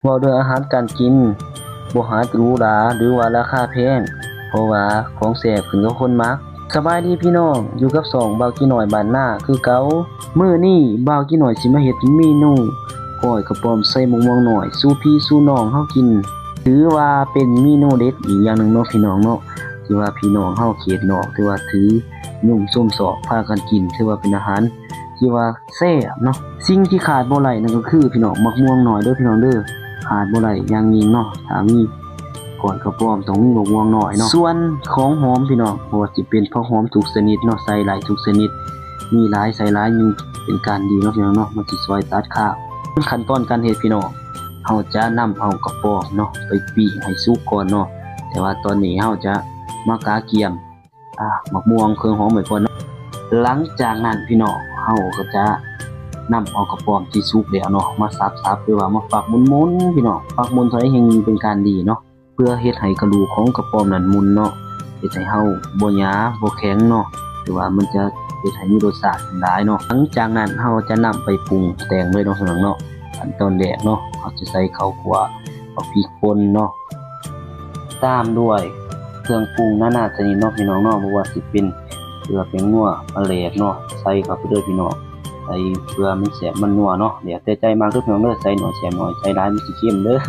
เว้าเรื่องอาหารการกินบ่หาหรูหราหรือว่าราคาแพงเพราะว่าของแซ่บขึ้นกับคนมักสบายดีพี่น้องอยู่กับ2บ่าวกี่น้อยบ้านนาคือเก่ามื้อนี้บ่าวกี่น้อยสิมาเฮ็ดเมนูก้อยกระป๋อมใส่หมกม่วงน้อยสู่พี่สู่น้องเฮากินถือว่าเป็นเมนูเด็ดอีกอย่างหนึงเนาะพี่น้องเนาะที่ว่าพี่น้องเฮาเขตนอกถือว่าถือยุ่มส้มศอกพากันกินถือว่าเป็นอาหารที่ว่าแซ่บเนาะสิ่งที่ขาดบ่ได้นั่นก็คือพี่น้องหมกม่วงน้อยเด้อพี่น้องเด้อขาดบ่ได้อย่างยิ่งเนาะถ้ามีก่อนกระป๋อมต้องมีหมกม่วงน้อยเนาะส่วนของหอมพี่น้องบ่ว่าสิเป็นผักหอมทุกชนิดเนาะใส่หลายทุกชนิดมีหลายใส่หลายยิ่งเป็นการดีเนาะพี่น้องเนาะมันสิช่วยตัดคราบขั้นตอนการเฮ็ดพี่น้องเฮาจะนำเอากระป๋อมเนาะไปปิ้งให้สุกก่อนเนาะแต่ว่าตอนนี้เฮาจะมากาเกียมหมกม่วงเครื่องหอมไว้ก่อนเนาะหลังจากนั้นพี่น้องเฮาก็จะนำเอากระป๋อมที่สุกแล้วเนาะมาสับๆหรือว่ามาฝักหมุนๆพี่น้องฝักหมุนเท่าใดแห่งเป็นการดีเนาะเพื่อเฮ็ดให้กระดูกของกระป๋อมนั้นหมุนเนาะเฮ็ดให้เฮาบ่หยาบ่แข็งเนาะหรือว่ามันจะเฮ็ดให้มีรสชาติหลายเนาะหลังจากนั้นเฮาจะนำไปปรุงแต่งเลยเนาะพี่น้องเนาะขั้นตอนแรกเนาะเฮาจะใส่ข้าวคั่วเอาพริกป่นเนาะตามด้วยเครื่องปรุงนานาชนิดเนาะพี่น้องเนาะบ่ว่าสิเป็นเกลือเป็นนัวปลาแหลกเนาะใส่เข้าไปเด้อพี่น้องใส่เพื่อมันแซ่บมันนัวเนาะเดี๋ยวแต่ใจมากเด้อพี่น้องเด้อใส่น้อยแซ่บน้อยใส่หลายมันสิเค็มเด้อ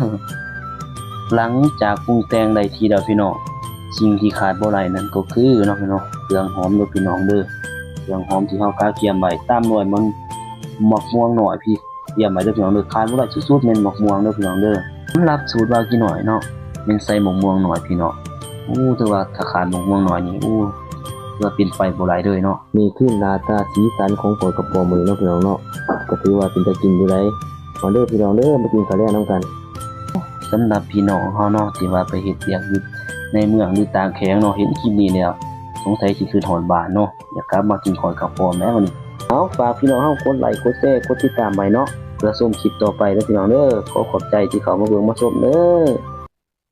หลังจากปรุงแต่งได้ทีแล้วพี่น้องสิ่งที่ขาดบ่ได้นั่นก็คือเนาะพี่น้องเครื่องหอมเด้อพี่น้องเด้อเครื่องหอมที่เฮากาเกียมไว้ตามด้วยมันหมกม่วงน้อยพี่เตรียมไว้เด้อพี่น้องเด้อขาดบ่ได้สุดๆแม่นหมกม่วงเด้อพี่น้องเด้อสำหรับสูตรบ่าวกี่น้อยเนาะแม่นใส่หมกม่วงน้อยพี่น้องแต่ว่าถ้าขาดหมกม่วงน้อยนี่ว่าเป็นไปบ่ได้เลยเนาะนี่คือหน้าตาสีสันของก๋วยกระป๋อมมื้อเนาะพี่น้องเนาะก็ถือว่าเป็นตากินอยู่ได้มาเด้อพี่น้องเด้อมากินข้าวแลงนำกันสำหรับพี่น้องเฮาเนาะที่ว่าไปเฮ็ดเวียกอยู่ในเมืองหรือต่างแขวงเนาะเห็นคลิปนี้แล้วสงสัยสิคือฮอดบ้านเนาะอยากกลับมากินก๋วยกระป๋อมแล้ววันนี้เอาฝากพี่น้องเฮากดไลค์กดแชร์กดติดตามไว้เนาะเพื่อชมคลิปต่อไปเด้อพี่น้องเด้อขอบใจที่เข้ามาเบิ่งมาชมเด้อ